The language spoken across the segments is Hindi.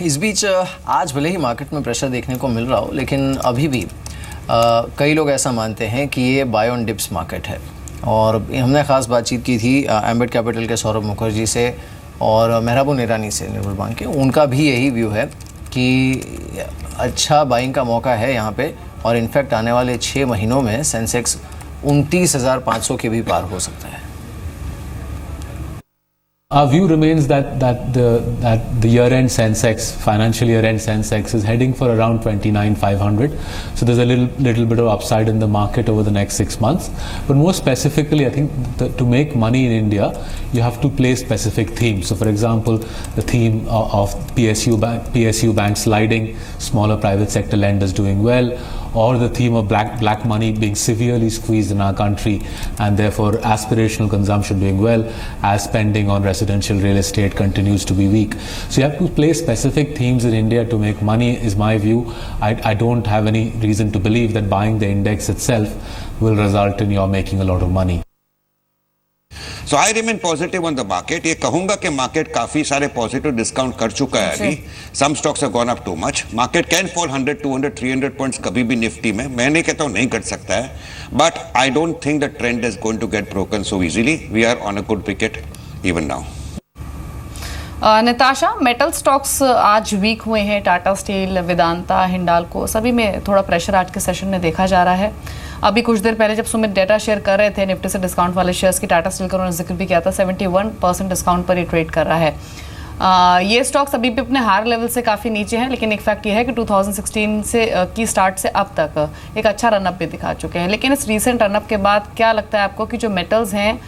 इस बीच आज भले ही मार्केट में प्रेशर देखने को मिल रहा हो, लेकिन अभी भी कई लोग ऐसा मानते हैं कि ये बाय ऑन डिप्स मार्केट है। और हमने ख़ास बातचीत की थी एम्बेड कैपिटल के सौरभ मुखर्जी से और मेहराबुन ईरानी से निर्मल बैंक के। उनका भी यही व्यू है कि अच्छा बाइंग का मौका है यहाँ पे, और इनफैक्ट आने वाले 6 महीनों में सेंसेक्स 29,500 के भी पार हो सकता है। Our view remains that the year-end Sensex, financial year-end Sensex, is heading for around 29,500. So there's a little bit of upside in the market over the next 6 months. But more specifically, I think to make money in India, you have to play specific themes. So, for example, the theme of PSU bank sliding, smaller private sector lenders doing well, or the theme of black money being severely squeezed in our country, and therefore aspirational consumption doing well as spending on residential real estate continues to be weak. So you have to play specific themes in India to make money, is my view. I don't have any reason to believe that buying the index itself will result in your making a lot of money. So I remain positive on the market. ये कहूंगा कि मार्केट काफी सारे पॉजिटिव डिस्काउंट कर चुका है अभी. Some stocks have gone up too much. Market can fall 100, 200, 300 points कभी भी निफ्टी में. मैं नहीं कहता हूँ नहीं कर सकता है. But I don't think the trend is going to get broken so easily. We are on a good wicket even now. Nitasha, metal stocks आज वीक हुए हैं। टाटा स्टील, वेदांता, हिंडाल्को, सभी में थोड़ा प्रेशर आज के सेशन में देखा जा रहा है। अभी कुछ देर पहले जब सुमित डेटा शेयर कर रहे थे निफ्टी से डिस्काउंट वाले शेयर्स की, टाटा स्टील का उन्होंने जिक्र भी किया था, 71% डिस्काउंट पर ही ट्रेड कर रहा है। ये स्टॉक्स अभी भी अपने हायर लेवल से काफ़ी नीचे हैं, लेकिन एक फैक्ट ये है कि 2016 से की स्टार्ट से अब तक एक अच्छा रनअप भी दिखा चुके हैं। लेकिन इस रीसेंट रनअप के बाद क्या लगता है आपको कि जो मेटल्स हैं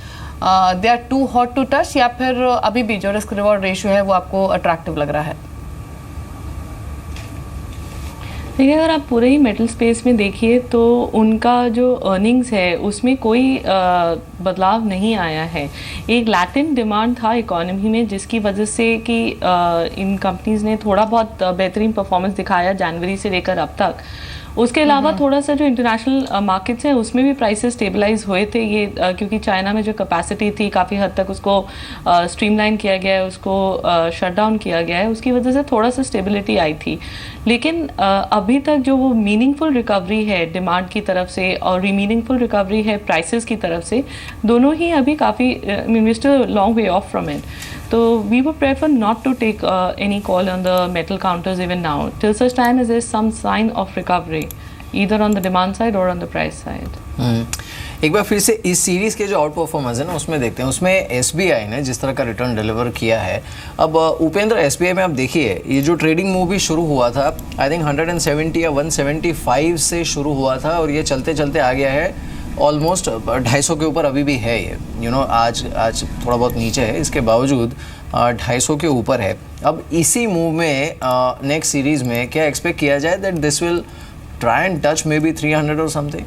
they are too hot to touch, या फिर अभी भी जो रिस्क रिवॉर्ड रेशियो है वो आपको अट्रैक्टिव लग रहा है? देखिए, अगर आप पूरे ही मेटल स्पेस में देखिए तो उनका जो अर्निंग्स है उसमें कोई बदलाव नहीं आया है। एक लैटेंट डिमांड था इकोनॉमी में, जिसकी वजह से कि इन कंपनीज़ ने थोड़ा बहुत बेहतरीन परफॉर्मेंस दिखाया जनवरी से लेकर अब तक। उसके अलावा थोड़ा सा जो इंटरनेशनल मार्केट्स हैं उसमें भी प्राइसेस स्टेबलाइज हुए थे। ये क्योंकि चाइना में जो कैपेसिटी थी काफ़ी हद तक उसको स्ट्रीमलाइन किया गया है, उसको शट डाउन किया गया है, उसकी वजह से थोड़ा सा स्टेबिलिटी आई थी। लेकिन अभी तक जो वो मीनिंगफुल रिकवरी है डिमांड की तरफ से और मीनिंगफुल रिकवरी है प्राइसेस की तरफ से, दोनों ही अभी काफ़ी we still long way off from it. So we would prefer not to take any call on the metal counters even now, till such time as there is some sign of recovery, either on the demand side or on the price side. एक बार फिर से इस सीरीज़ के जो आउट परफॉर्मेंस है ना उसमें देखते हैं। उसमें SBI ने जिस तरह का रिटर्न डिलीवर किया है, अब उपेंद्र SBI में आप देखिए ये जो ट्रेडिंग मूव भी शुरू हुआ था, आई थिंक 170 या 175 से शुरू हुआ था और ये चलते चलते आ गया है ऑलमोस्ट 250 के ऊपर अभी भी है ये। आज थोड़ा बहुत नीचे है, इसके बावजूद 250 के ऊपर है। अब इसी मूव में नेक्स्ट सीरीज़ में क्या एक्सपेक्ट किया जाए that this will try and touch may be 300 और समथिंग?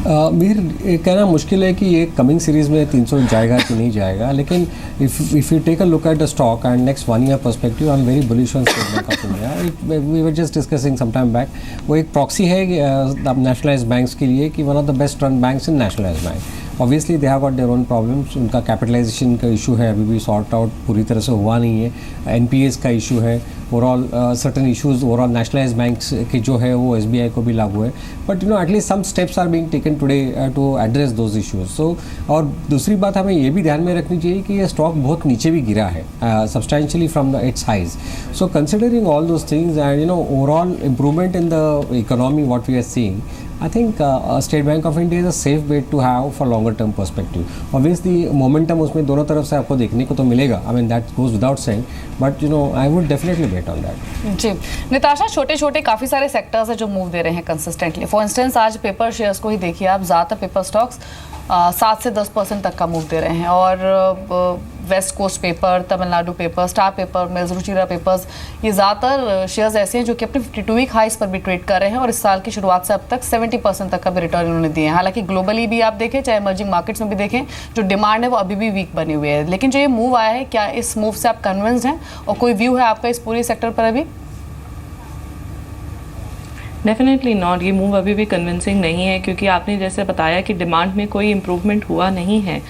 मेरे कहना मुश्किल है कि ये कमिंग सीरीज़ में 300 जाएगा कि नहीं जाएगा, लेकिन if you take a look at the stock and next 1 year perspective, I am very bullish on State Bank of India. We were just discussing some time back, वो एक प्रॉक्सी है नेशनलाइज्ड बैंक्स के लिए कि one of the best run banks in nationalised bank. Obviously they have got their own problems, उनका कैपिटलाइजेशन का इशू है, अभी भी सॉर्ट आउट पूरी तरह से हुआ नहीं है, NPAs का इशू है, overall certain issues overall nationalized banks की जो है वो SBI को भी लागू है। But at least some steps are being taken today to address those issues. So और दूसरी बात हमें ये भी ध्यान में रखनी चाहिए कि ये स्टॉक बहुत नीचे भी गिरा है substantially from its highs. So considering all those things and overall improvement in the economy what we are seeing, I think State Bank of India is a safe bet to have for longer term perspective. Obviously momentum उसमें दोनों तरफ से आपको देखने को तो मिलेगा, I mean that goes without saying, but I would definitely bet on that. जी निताशा, छोटे छोटे काफ़ी सारे सेक्टर्स है जो मूव दे रहे हैं कंसिस्टेंटली। फॉर इंस्टेंस आज पेपर शेयर्स को ही देखिए आप, ज़्यादातर पेपर स्टॉक्स 7 से 10% तक का मूव दे रहे हैं। और West Coast Paper, Tamil Nadu Paper, Star Paper, Mills, Ruchira Papers, ये ज़्यादातर शेयर्स ऐसे हैं जो कि अपने 52 वीक हाइस पर भी ट्रेड कर रहे हैं और इस साल की शुरुआत से अब तक 70% तक का भी रिटर्न उन्होंने दिए हैं। हालांकि ग्लोबली भी आप देखें, चाहे इमर्जिंग मार्केट्स में भी देखें, जो डिमांड है वो अभी भी वीक बनी हुई है। लेकिन जो ये मूव आया है, क्या इस मूव से आप कन्विंस्ड हैं और कोई व्यू है आपका इस पूरी सेक्टर पर अभी? डेफिनेटली नॉट, ये मूव अभी भी कन्विंसिंग नहीं है, क्योंकि आपने जैसे बताया कि डिमांड में कोई इम्प्रूवमेंट हुआ नहीं है,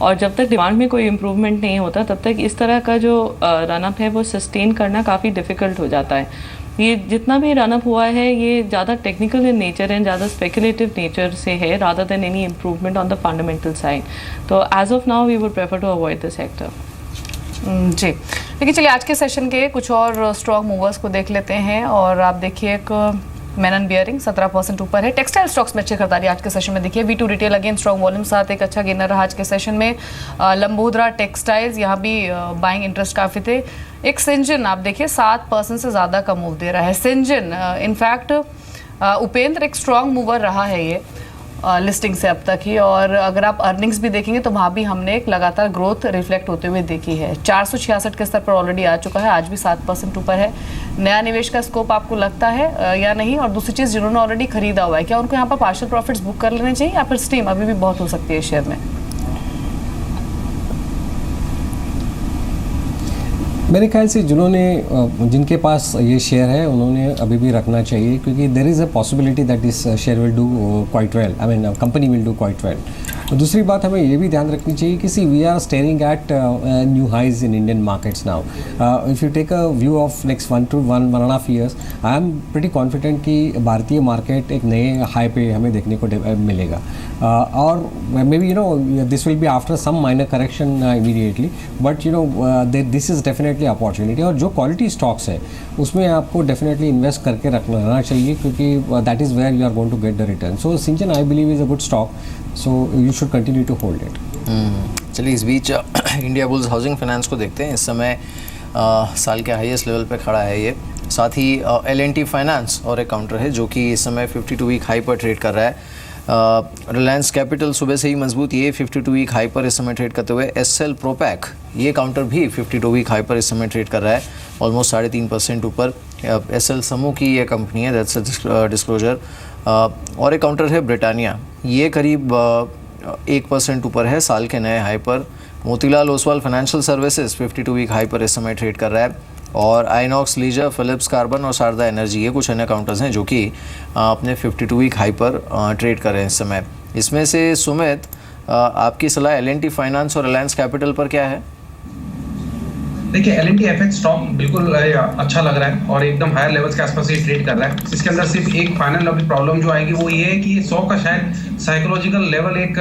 और जब तक डिमांड में कोई इम्प्रूवमेंट नहीं होता तब तक इस तरह का जो रनअप है वो सस्टेन करना काफ़ी डिफ़िकल्ट हो जाता है। ये जितना भी रनअप हुआ है ये ज़्यादा टेक्निकल इन नेचर है, ज़्यादा स्पेकुलेटिव नेचर से है, rather than any improvement on the fundamental side. तो as of now we would prefer to avoid the sector. जी, लेकिन चलिए आज के सेशन के कुछ और स्टॉक मूवर्स को देख लेते हैं। और आप देखिए एक मेनन बियरिंग 17% ऊपर है। टेक्सटाइल स्टॉक्स में अच्छी खरीदारी आज के सेशन में देखिए। V2 retail again strong volume साथ एक अच्छा गेनर रहा आज के सेशन में। लंबोदरा टेक्सटाइल्स यहाँ भी बाइंग इंटरेस्ट काफ़ी थे। एक सिंजन आप देखिए 7% से ज़्यादा का मूव दे रहा है सिंजन। इनफैक्ट उपेंद्र एक स्ट्रॉन्ग मूवर रहा है ये लिस्टिंग से अब तक ही, और अगर आप अर्निंग्स भी देखेंगे तो वहाँ भी हमने एक लगातार ग्रोथ रिफ्लेक्ट होते हुए देखी है। 466 के स्तर पर ऑलरेडी आ चुका है, आज भी 7% ऊपर है। नया निवेश का स्कोप आपको लगता है या नहीं? और दूसरी चीज़, जिन्होंने ऑलरेडी खरीदा हुआ है क्या उनको यहाँ पर पार्शियल प्रॉफिट्स बुक कर लेने चाहिए, या फिर स्टीम अभी भी बहुत हो सकती है शेयर में? मेरे ख्याल से जिनके पास ये शेयर है उन्होंने अभी भी रखना चाहिए, क्योंकि there is a possibility that this share will do quite well, I mean company will do quite well. दूसरी बात हमें ये भी ध्यान रखनी चाहिए कि we are staring at new highs in Indian markets now. If you take a view of next 1 to 1.5 years, I am pretty confident कि भारतीय मार्केट एक नए हाई पे हमें देखने को मिलेगा। और maybe this will be after some minor correction immediately, but this is definitely opportunity. और जो क्वालिटी स्टॉक्स है उसमें आपको डेफिनेटली इन्वेस्ट करके रखना चाहिए, क्योंकि that is where you are going to get the return. So सिंचन I believe is a good stock, so you should continue to hold it. चलिए इस बीच इंडिया बुल्स हाउसिंग फाइनेंस को देखते हैं। इस समय साल के हाईएस्ट लेवल पे खड़ा है ये। साथ ही L&T फाइनेंस और एक काउंटर है जो कि इस समय 52 वीक हाई पर ट्रेड कर रहा है। रिलायंस कैपिटल सुबह से ही मजबूत, ये 52 वीक हाई पर इस समय ट्रेड करते हुए। SL प्रोपैक ये काउंटर भी 52 वीक हाई पर इस समय ट्रेड कर रहा है, ऑलमोस्ट 3.5% ऊपर। SL समूह की ये कंपनी है, दैट्स डिस्क्लोजर। और एक काउंटर है ब्रिटानिया, ये करीब 1% ऊपर है साल के नए हाई पर। Motilal Oswal Financial Services 52 week high पर इस समय ट्रेड कर रहा है। और आइनॉक्स लीजर, फिलिप्स कार्बन और शारदा एनर्जी, ये कुछ अन्य काउंटर्स हैं जो कि अपने 52 वीक हाई पर ट्रेड कर रहे हैं इस समय। इसमें से सुमित, आपकी सलाह L&T फाइनेंस और रिलायंस कैपिटल पर क्या है? देखिए L&T FH स्टॉक बिल्कुल अच्छा लग रहा है और एकदम हायर लेवल्स के आसपास ये ट्रेड कर रहा है। इसके अंदर सिर्फ एक फाइनल अभी प्रॉब्लम जो आएगी वो ये है कि 100 का शायद साइकोलॉजिकल लेवल एक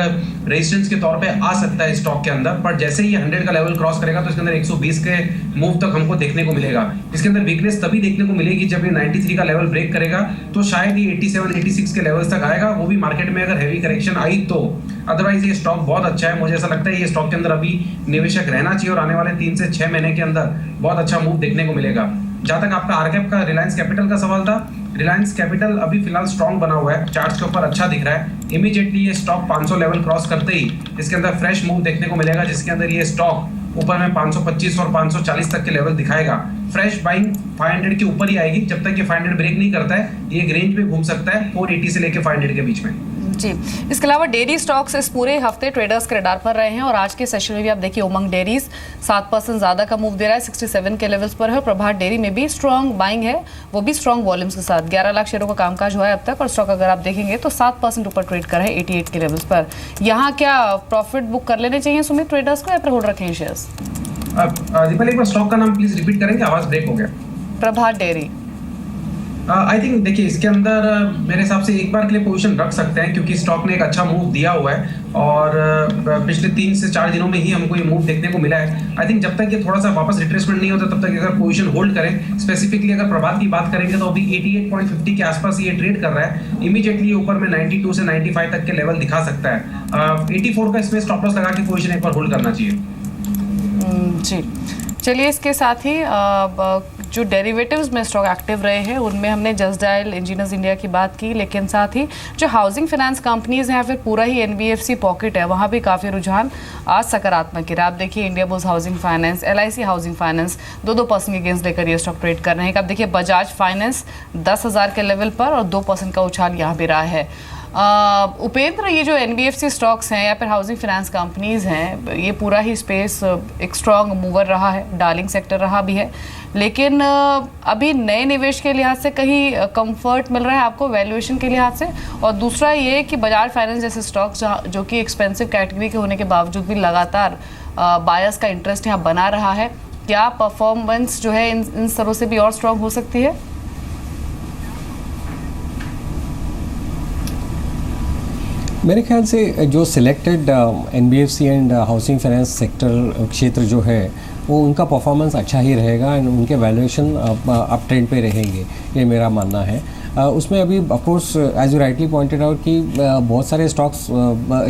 रेजिस्टेंस के तौर पे आ सकता है स्टॉक के अंदर, पर जैसे ही 100 का लेवल क्रॉस करेगा तो इसके अंदर 120 के मूव तक हमको देखने को मिलेगा। इसके अंदर वीकनेस तभी देखने को मिलेगी जब ये 93 का लेवल ब्रेक करेगा, तो शायद ये 87 86 के लेवल्स तक आएगा, वो भी मार्केट में अगर हैवी करेक्शन आई तो। अदरवाइज ये स्टॉक बहुत अच्छा है, मुझे ऐसा लगता है ये स्टॉक के अंदर अभी निवेशक रहना चाहिए और आने वाले 3 से 6 महीने के अंदर बहुत अच्छा मूव देखने को मिलेगा। जहां तक आपका आरकेप का रिलायंस कैपिटल का सवाल था, रिलायंस कैपिटल अभी फिलहाल स्ट्रॉन्ग बना हुआ है, चार्ट्स के ऊपर अच्छा दिख रहा है। इमीडिएटली ये स्टॉक 500 लेवल क्रॉस करते ही इसके अंदर फ्रेश मूव देखने को मिलेगा, जिसके अंदर ये स्टॉक ऊपर में 525 और 540 तक के लेवल दिखाएगा। फ्रेश बाइंग 500 के ऊपर ही आएगी, जब तक ये 500 ब्रेक नहीं करता है ये एक रेंज में घूम सकता है 480 से लेके 500 के बीच में। जी, इसके अलावा डेयरी स्टॉक्स इस पूरे हफ्ते ट्रेडर्स के रडार पर रहे हैं और आज के सेशन में भी आप देखिए उमंग डेयरीज 7% ज़्यादा का मूव दे रहा है, 67 के लेवल्स पर है। और प्रभात डेयरी में भी स्ट्रॉन्ग बाइंग है, वो भी स्ट्रॉन्ग वॉल्यूम्स के साथ। 11 लाख शेयरों का कामकाज हुआ है अब तक और स्टॉक अगर आप देखेंगे तो 7% ऊपर ट्रेड कर रहे हैं 88 के लेवल्स पर। यहाँ क्या प्रॉफिट बुक कर लेने चाहिए सुमित ट्रेडर्स को, या फिर होल्ड रखें शेयर्स? दीपल एक बार स्टॉक का नाम प्लीज रिपीट करेंगे, आवाज ब्रेक हो गया। प्रभात डेयरी। आई थिंक देखिए इसके अंदर मेरे हिसाब से एक बार के लिए पोजीशन रख सकते हैं, क्योंकि स्टॉक ने एक अच्छा मूव दिया हुआ है और पिछले 3 से 4 दिनों में ही हमको ये मूव देखने को मिला है। आई थिंक जब तक ये थोड़ा सा वापस रिट्रेसमेंट नहीं होता तब तक अगर पोजीशन होल्ड करें। स्पेसिफिकली अगर प्रभात की बात करेंगे तो अभी 88.50 के आसपास ये ट्रेड कर रहा है। इमीडिएटली ऊपर में 92 से 95 तक के लेवल दिखा सकता है। 84 का इसमें स्टॉप लॉस लगा के पोजीशन एक बार होल्ड करना चाहिए। जी, चलिए इसके साथ ही जो डेरिवेटिव्स में स्टॉक एक्टिव रहे हैं उनमें हमने जस्ट डायल इंजीनियर्स इंडिया की बात की, लेकिन साथ ही जो हाउसिंग फाइनेंस कंपनीज हैं या फिर पूरा ही NBFC पॉकेट है, वहाँ भी काफ़ी रुझान आज सकारात्मक है। आप देखिए India bulls Housing finance, LIC housing finance 2% के गेंस लेकर ये स्टॉक ट्रेड कर रहे हैं। आप देखिए बजाज फाइनेंस 10,000 के लेवल पर और 2% का उछाल यहाँ भी रहा है। उपेंद्र, ये जो NBFC स्टॉक्स हैं या फिर हाउसिंग फाइनेंस कंपनीज हैं, ये पूरा ही स्पेस एक स्ट्रॉन्ग मूवर रहा है, डार्लिंग सेक्टर रहा भी है, लेकिन अभी नए निवेश के लिहाज से कहीं कंफर्ट मिल रहा है आपको वैल्यूएशन के लिहाज से? और दूसरा ये कि बजाज फाइनेंस जैसे स्टॉक्स जो कि एक्सपेंसिव कैटेगरी के होने के बावजूद भी लगातार बायर्स का इंटरेस्ट यहाँ बना रहा है, क्या परफॉर्मेंस जो है इन स्तरों से भी और स्ट्रॉन्ग हो सकती है? मेरे ख्याल से जो selected NBFC and housing finance sector क्षेत्र जो है वो उनका परफॉर्मेंस अच्छा ही रहेगा एंड उनके वैल्यूएशन अप ट्रेंड पे रहेंगे, ये मेरा मानना है। उसमें अभी of course as you rightly pointed out कि बहुत सारे स्टॉक्स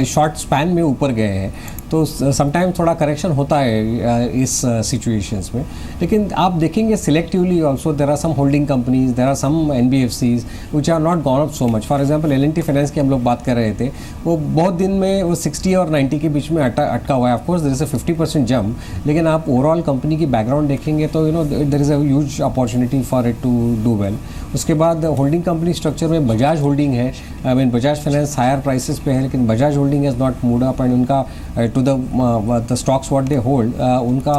शॉर्ट स्पैन में ऊपर गए हैं, तो समटाइम्स थोड़ा करेक्शन होता है इस सिचुएशंस में। लेकिन आप देखेंगे selectively also there are some holding companies, there are some NBFCs which are not gone up so much. For example L&T finance की हम लोग बात कर रहे थे, वो बहुत दिन में वो 60 और 90 के बीच में अटका हुआ है। Of course there is a 50% jump, लेकिन आप ओवरऑल कंपनी की बैकग्राउंड देखेंगे तो there is a huge opportunity for it to do well. उसके बाद होल्डिंग कंपनी स्ट्रक्चर में बजाज होल्डिंग है, I mean Bajaj finance higher prices पे है, लेकिन Bajaj holding has not moved up and उनका to the stocks what they hold, उनका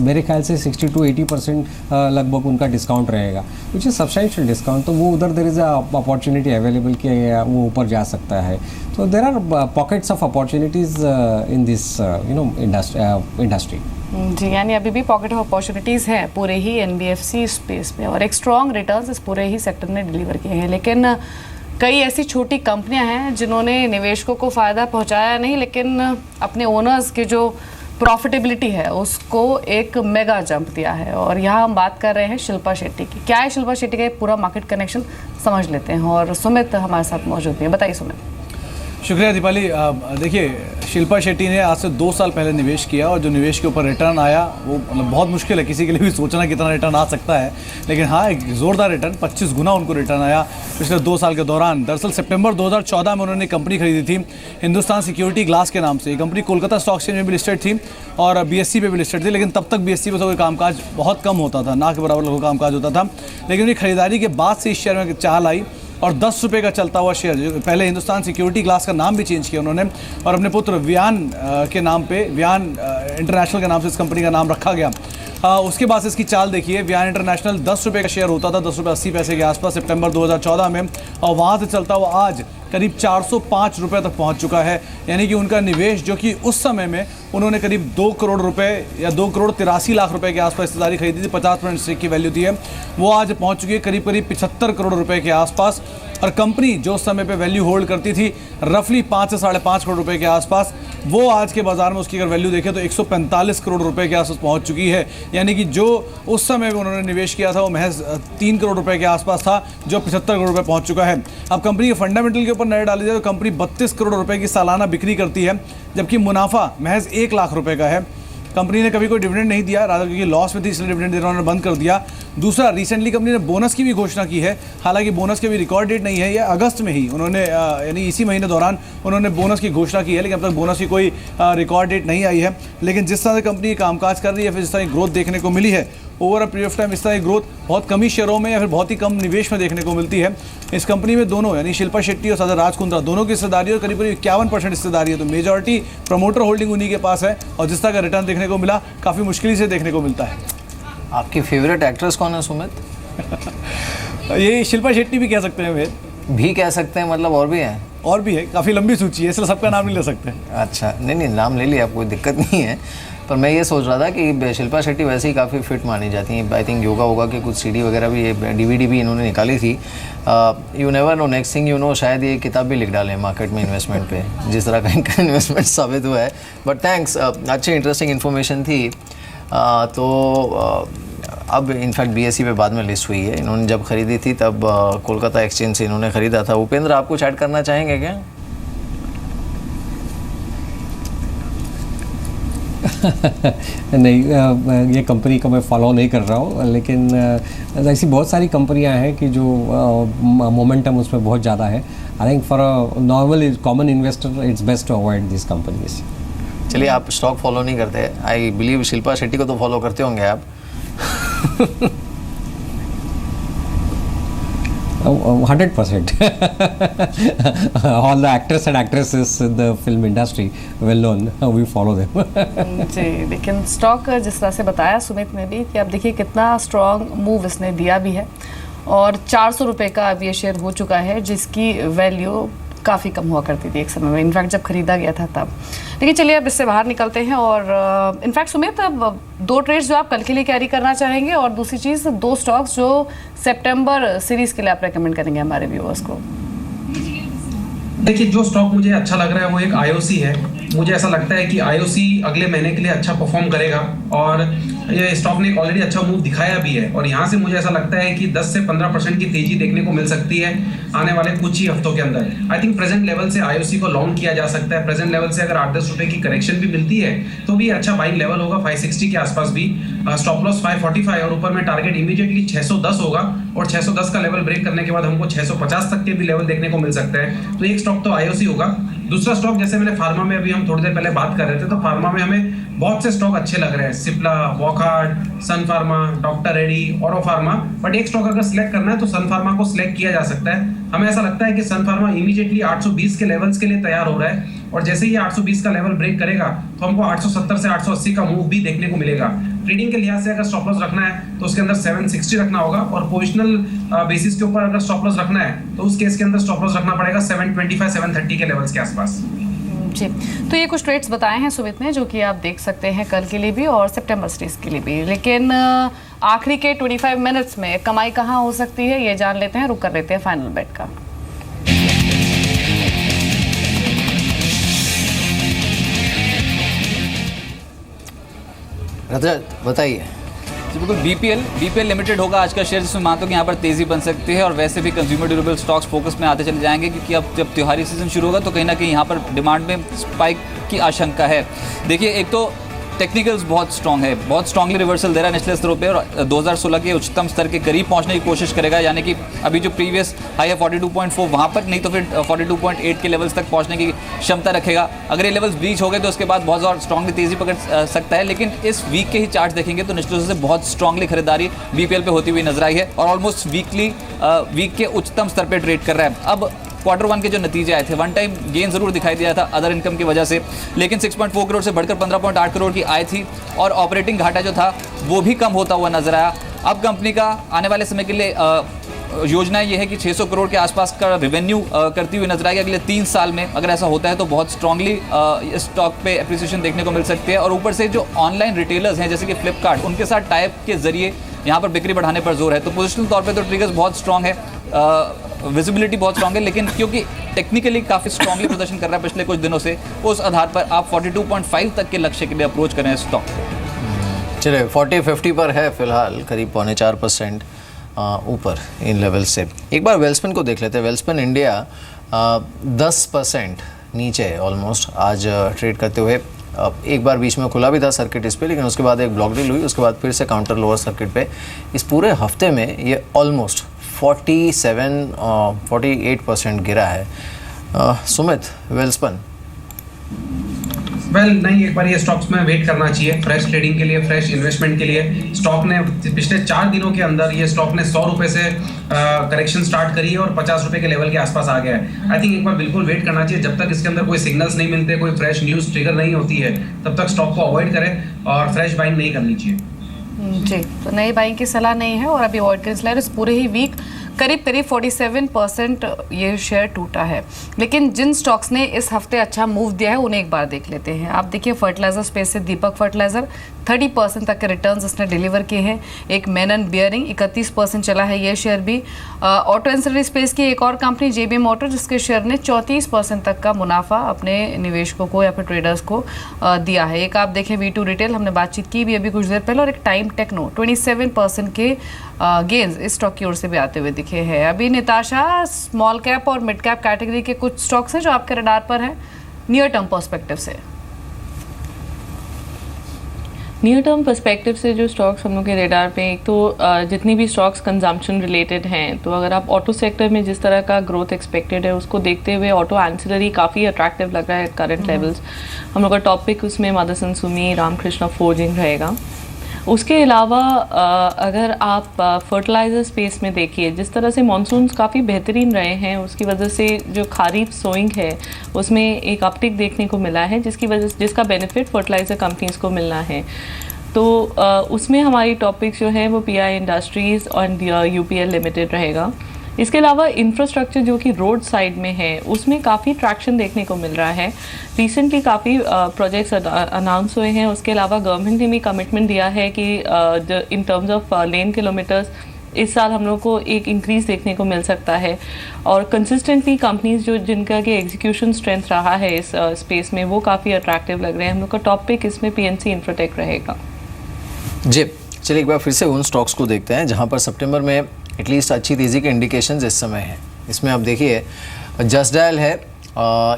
मेरे ख्याल से 60 to 80% लगभग उनका डिस्काउंट रहेगा, विच इज़ सब्सटेंशियल डिस्काउंट। तो वो उधर there is a opportunity available कि वो ऊपर जा सकता है। तो there are pockets of opportunities in this industry. जी, यानी अभी भी पॉकेट ऑफ अपॉर्चुनिटीज़ हैं पूरे ही NBFC स्पेस में, और एक स्ट्रॉन्ग रिटर्न्स इस पूरे ही सेक्टर ने डिलीवर किए हैं। लेकिन कई ऐसी छोटी कंपनियां हैं जिन्होंने निवेशकों को फ़ायदा पहुंचाया नहीं, लेकिन अपने ओनर्स की जो प्रॉफिटेबिलिटी है उसको एक मेगा जंप दिया है। और यहाँ हम बात कर रहे हैं शिल्पा शेट्टी की। क्या है शिल्पा शेट्टी का पूरा मार्केट कनेक्शन, समझ लेते हैं। और सुमित हमारे साथ मौजूद हैं, बताइए सुमित। शुक्रिया दीपाली। देखिए, शिल्पा शेट्टी ने आज से 2 साल पहले निवेश किया और जो निवेश के ऊपर रिटर्न आया वो मतलब बहुत मुश्किल है किसी के लिए भी सोचना कितना रिटर्न आ सकता है, लेकिन हाँ एक ज़ोरदार रिटर्न, 25 गुना उनको रिटर्न आया पिछले 2 साल के दौरान। दरअसल सितंबर 2014 में उन्होंने कंपनी खरीदी थी हिंदुस्तान सिक्योरिटी ग्लास के नाम से। ये कंपनी कोलकाता स्टॉक एक्सचेंज में भी लिस्टेड थी और BSE पे भी लिस्टेड थी, लेकिन तब तक BSE पे तो कोई कामकाज बहुत कम होता था, ना के बराबर लोगों का कामकाज होता था। लेकिन उनकी खरीदारी के बाद से इस शेयर में चाल आई और 10 रुपये का चलता हुआ शेयर, जो पहले हिंदुस्तान सिक्योरिटी ग्लास का नाम भी चेंज किया उन्होंने और अपने पुत्र वियान के नाम पे, वियान इंटरनेशनल के नाम से इस कंपनी का नाम रखा गया। उसके बाद से इसकी चाल देखिए, वियान इंटरनेशनल 10 रुपये का शेयर होता था, 10 रुपये 80 पैसे के आसपास सितंबर 2014 में, और वहाँ से चलता हुआ आज करीब 405 रुपये तक पहुँच चुका है। यानी कि उनका निवेश जो कि उस समय में उन्होंने करीब 2 करोड़ रुपए या 2 करोड़ 83 लाख रुपए के आसपास हिस्सेदारी खरीदी थी, 50% स्टेक की वैल्यू थी, वो आज पहुंच चुकी है करीब 75 करोड़ रुपए के आसपास। और कंपनी जो उस समय पे वैल्यू होल्ड करती थी रफली 5 से 5.5 करोड़ रुपए के आसपास, वो आज के बाजार में उसकी अगर वैल्यू देखें तो 145 करोड़ रुपए के आसपास पहुंच चुकी है। यानी कि जो उस समय में उन्होंने निवेश किया था वो महज 3 करोड़ रुपए के आसपास था, जो 75 करोड़ रुपए पहुंच चुका है। अब कंपनी के फंडामेंटल के ऊपर नजर डाली जाए तो कंपनी 32 करोड़ रुपए की सालाना बिक्री करती है, जबकि मुनाफा महज 1 लाख रुपए का है। कंपनी ने कभी कोई डिविडेंड नहीं दिया, रादर क्योंकि लॉस में थी इसलिए डिविडेंड देना उन्होंने बंद कर दिया। दूसरा, रिसेंटली कंपनी ने बोनस की भी घोषणा की है, हालांकि बोनस की भी रिकॉर्ड डेट नहीं है, ये अगस्त में ही उन्होंने यानी इसी महीने दौरान उन्होंने बोनस की घोषणा की है, लेकिन अब तक बोनस की कोई रिकॉर्ड डेट नहीं आई है। लेकिन जिस तरह से कंपनी कामकाज कर रही है, फिर जिस तरह की ग्रोथ देखने को मिली है over a period of time, इस तरह की ग्रोथ बहुत कम ही शेयरों में या फिर बहुत ही कम निवेश में देखने को मिलती है। इस कंपनी में दोनों यानी शिल्पा शेट्टी और सादर राज कुंद्रा दोनों की हिस्सेदारी और करीब 51% हिस्सेदारी है, तो मेजॉरिटी प्रमोटर होल्डिंग उन्हीं के पास है और जिस तरह का रिटर्न देखने को मिला काफ़ी मुश्किल से देखने को मिलता है। आपकी फेवरेट एक्ट्रेस कौन है सुमित? ये शिल्पा शेट्टी भी कह सकते हैं, वेद भी कह सकते हैं, मतलब और भी है? और भी है, काफ़ी लंबी सूची है, इसलिए सबका नाम नहीं ले सकते। अच्छा, नहीं नाम ले लिया, कोई दिक्कत नहीं है, पर मैं ये सोच रहा था कि शिल्पा शेट्टी वैसे ही काफ़ी फिट मानी जाती हैं। आई थिंक योगा होगा कि कुछ CD वगैरह भी, DVD भी इन्होंने निकाली थी। You never know, next thing you know शायद ये किताब भी लिख डालें मार्केट में इन्वेस्टमेंट पे, जिस तरह का इनका इन्वेस्टमेंट साबित हुआ है। बट थैंक्स, अच्छी इंटरेस्टिंग इन्फॉर्मेशन थी। अब इनफैक्ट BSE पे बाद में लिस्ट हुई है, इन्होंने जब खरीदी थी तब कोलकाता एक्सचेंज से इन्होंने ख़रीदा था। उपेंद्र, आप कुछ ऐड करना चाहेंगे क्या? नहीं, ये कंपनी को मैं फॉलो नहीं कर रहा हूँ, लेकिन ऐसी बहुत सारी कंपनियां हैं कि जो मोमेंटम उसमें बहुत ज़्यादा है। I think for a normal common investor it's best to avoid this companies. चलिए, आप स्टॉक फॉलो नहीं करते, आई बिलीव शिल्पा शेट्टी को तो फॉलो करते होंगे आप। 100%. All the actors and actresses in the film industry, well known, we follow them. जी, लेकिन स्टॉक जिस तरह से बताया सुमित ने भी कि आप देखिए कितना स्ट्रॉन्ग मूव इसने दिया भी है और 400 रुपये का अब ये शेयर हो चुका है जिसकी वैल्यू काफ़ी कम हुआ करती थी एक समय में, इनफैक्ट जब खरीदा गया था तब। लेकिन चलिए अब इससे बाहर निकलते हैं और इनफैक्ट सुमित अब 2 ट्रेड्स जो आप कल के लिए कैरी करना चाहेंगे और दूसरी चीज़ 2 स्टॉक्स जो सितंबर सीरीज़ के लिए आप रेकमेंड करेंगे हमारे व्यूअर्स को। देखिए जो स्टॉक मुझे अच्छा लग रहा है वो एक आईओसी है। मुझे ऐसा लगता है कि आईओसी अगले महीने के लिए अच्छा परफॉर्म करेगा और ये स्टॉक ने ऑलरेडी अच्छा मूव दिखाया भी है और यहाँ से मुझे ऐसा लगता है कि 10 से 15% की तेजी देखने को मिल सकती है आने वाले कुछ ही हफ्तों के अंदर। आई थिंक प्रेजेंट लेवल से आईओसी को लॉन्ग किया जा सकता है। प्रेजेंट लेवल से अगर 8-10 रुपए की करेक्शन भी मिलती है तो भी अच्छा बाइंग लेवल होगा 560 के आसपास भी। स्टॉप लॉस 545 और ऊपर में टारगेट इमीडिएटली 610 होगा और 610 का लेवल ब्रेक करने के बाद हमको 650 तक के भी लेवल देखने को मिल सकता है। तो एक स्टॉक तो आईओसी होगा। दूसरा स्टॉक जैसे मैंने फार्मा में अभी हम थोड़ी देर पहले बात कर रहे थे तो फार्मा में हमें बहुत से स्टॉक अच्छे लग रहे हैं, सिप्ला, वॉकहार्ट, सन फार्मा, डॉक्टर रेड्डी, ऑरो फार्मा। बट एक स्टॉक अगर सिलेक्ट करना है तो सन फार्मा को सिलेक्ट किया जा सकता है। हमें ऐसा लगता है कि सन फार्मा इमीडिएटली 820 के लेवल्स के लिए तैयार हो रहा है और जैसे ही 820 का लेवल ब्रेक करेगा तो हमको 870 से 880 का मूव भी देखने को मिलेगा। ट्रेडिंग के लिहाज से अगर स्टॉप लॉस रखना है तो उसके अंदर 760 रखना होगा और पोजिशनल बेसिस के ऊपर अगर स्टॉप लॉस रखना है तो उस केस के अंदर स्टॉप लॉस रखना पड़ेगा 725 730 के लेवल्स के आसपास। जी, तो ये कुछ ट्रेड्स बताए हैं सुमित ने जो कि आप देख सकते हैं कल के लिए भी और सितंबर सीरीज के लिए भी। लेकिन आखिरी के 25 मिनट्स में कमाई कहाँ हो सकती है ये जान लेते हैं, रुक कर लेते हैं फाइनल बेट का। रजत बताइए। जी बिल्कुल, बीपीएल लिमिटेड होगा आज का शेयर जिसमें मानता हूँ कि यहाँ पर तेज़ी बन सकती है और वैसे भी कंज्यूमर ड्यूरेबल स्टॉक्स फोकस में आते चले जाएंगे क्योंकि अब जब त्योहारी सीजन शुरू होगा तो कहीं ना कहीं यहाँ पर डिमांड में स्पाइक की आशंका है। देखिए एक तो टेक्निकल्स बहुत स्ट्रॉन्ग है, बहुत स्ट्रांगली रिवर्सल दे रहा है निचले स्तरों पे और 2016 के उच्चतम स्तर के करीब पहुंचने की कोशिश करेगा, यानी कि अभी जो प्रीवियस हाई है 42.4 वहाँ पर नहीं तो फिर 42.8 के लेवल्स तक पहुंचने की क्षमता रखेगा। अगर ये लेवल्स ब्रीच हो गए तो उसके बाद बहुत ज़्यादा स्ट्रांगली तेज़ी पकड़ सकता है। लेकिन इस वीक के ही चार्ट देखेंगे तो निचले से बहुत स्ट्रांगली खरीदारी बीपीएल पे होती हुई नजर आई है और ऑलमोस्ट वीक के उच्चतम स्तर पर ट्रेड कर रहा है। अब Q1 के जो नतीजे आए थे, वन टाइम गेन जरूर दिखाई दिया था अदर इनकम की वजह से, लेकिन 6.4 करोड़ से बढ़कर 15.8 करोड़ की आय थी और ऑपरेटिंग घाटा जो था वो भी कम होता हुआ नजर आया। अब कंपनी का आने वाले समय के लिए योजना ये है कि 600 करोड़ के आसपास का रेवेन्यू करती हुई नजर आएगी अगले 3 साल में। अगर ऐसा होता है तो बहुत स्ट्रांगली स्टॉक पे एप्रिसिएशन देखने को मिल सकती है और ऊपर से जो ऑनलाइन रिटेलर्स हैं जैसे कि फ्लिपकार्ट, उनके साथ टाइप के जरिए यहाँ पर बिक्री बढ़ाने पर जोर है। तो पोजिशनल तौर पर तो ट्रिगर्स बहुत स्ट्रांग है, विजिबिलिटी बहुत स्ट्रांग है, लेकिन क्योंकि टेक्निकली काफ़ी स्ट्रांगली प्रदर्शन कर रहा है पिछले कुछ दिनों से, उस आधार पर आप 42.5 तक के लक्ष्य के लिए अप्रोच करें स्टॉक को। चलिए 40-50 पर है फिलहाल, करीब 4.25% ऊपर इन लेवल से। एक बार वेल्सपन को देख लेते हैं। वेल्सपन इंडिया 10% नीचे ऑलमोस्ट आज ट्रेड करते हुए। एक बार बीच में खुला भी था सर्किट इस पे, लेकिन उसके बाद एक ब्लॉक डील हुई, उसके बाद फिर से काउंटर लोअर सर्किट पे। इस पूरे हफ्ते में ये ऑलमोस्ट 48% गिरा है। सुमित, वेल्सपन नहीं, एक बार ये स्टॉक्स में वेट करना चाहिए फ्रेश ट्रेडिंग के लिए, फ्रेश इन्वेस्टमेंट के लिए। स्टॉक ने पिछले 4 दिनों के अंदर ये स्टॉक ने 100 रुपये से करेक्शन स्टार्ट करी है और 50 रुपये के लेवल के आसपास आ गया है। आई थिंक एक बार बिल्कुल वेट करना चाहिए जब तक इसके अंदर कोई सिग्नल्स नहीं मिलते, कोई फ्रेश न्यूज़ ट्रिगर नहीं होती है, तब तक स्टॉक को अवॉइड करें और फ्रेश बाइंग नहीं करनी चाहिए। जी, तो नई बाइंग की सलाह नहीं है और अभी अवॉइड करें। इस पूरे ही वीक करीब 47% ये शेयर टूटा है। लेकिन जिन स्टॉक्स ने इस हफ्ते अच्छा मूव दिया है उन्हें एक बार देख लेते हैं। आप देखिए फर्टिलाइजर स्पेस से दीपक फर्टिलाइजर 30% तक के रिटर्न्स इसने डिलीवर किए हैं। एक मेनन बियरिंग 31% चला है ये शेयर भी। ऑटो एंसिलरी स्पेस की एक और कंपनी जेबी मोटर, जिसके शेयर ने 34% तक का मुनाफा अपने निवेशकों को या फिर ट्रेडर्स को दिया है। एक आप देखें V2 रिटेल, हमने बातचीत की भी अभी कुछ देर पहले, और एक टाइम टेक्नो 27% के गेंस इस स्टॉक की ओर से भी आते हुए दिखे हैं। अभी निताशा, स्मॉल कैप और मिड कैप कैटेगरी के कुछ स्टॉक्स हैं जो आपके रडार पर हैं नियर टर्म पर्सपेक्टिव से। नियर टर्म पर्सपेक्टिव से जो स्टॉक्स हम लोग के रेडार पे, एक तो जितनी भी स्टॉक्स कंजम्पशन रिलेटेड हैं, तो अगर आप ऑटो सेक्टर में जिस तरह का ग्रोथ एक्सपेक्टेड है उसको देखते हुए ऑटो एंसिलरी काफ़ी अट्रैक्टिव लग रहा है करंट लेवल्स। हम लोग का टॉपिक उसमें मदरसन सुमी, रामकृष्णा फोर्जिंग रहेगा। उसके अलावा अगर आप फर्टिलाइज़र स्पेस में देखिए, जिस तरह से मानसून्स काफ़ी बेहतरीन रहे हैं, उसकी वजह से जो खरीफ सोइंग है उसमें एक अपटिक देखने को मिला है, जिसका बेनिफिट फर्टिलाइज़र कंपनीज़ को मिलना है। तो उसमें हमारी टॉपिक जो है वो पीआई इंडस्ट्रीज़ और यूपीएल लिमिटेड रहेगा। इसके अलावा इंफ्रास्ट्रक्चर जो कि रोड साइड में है उसमें काफ़ी ट्रैक्शन देखने को मिल रहा है। रिसेंटली काफ़ी प्रोजेक्ट्स अनाउंस हुए हैं। उसके अलावा गवर्नमेंट ने भी कमिटमेंट दिया है कि in terms of lane kilometres इस साल हम लोग को एक इंक्रीज़ देखने को मिल सकता है। और कंसिस्टेंटली कंपनीज जिनका कि एग्जीक्यूशन स्ट्रेंथ रहा है इस स्पेस में, वो काफ़ी अट्रैक्टिव लग रहे हैं। हम लोग का टॉपिक इसमें पीएनसी इंफ्राटेक रहेगा। जी चलिए एक बार फिर से उन स्टॉक्स को देखते हैं जहां पर सितंबर में एटलीस्ट अच्छी तेज़ी के इंडिकेशंस इस समय हैं। इसमें आप देखिए जस्ट डायल है,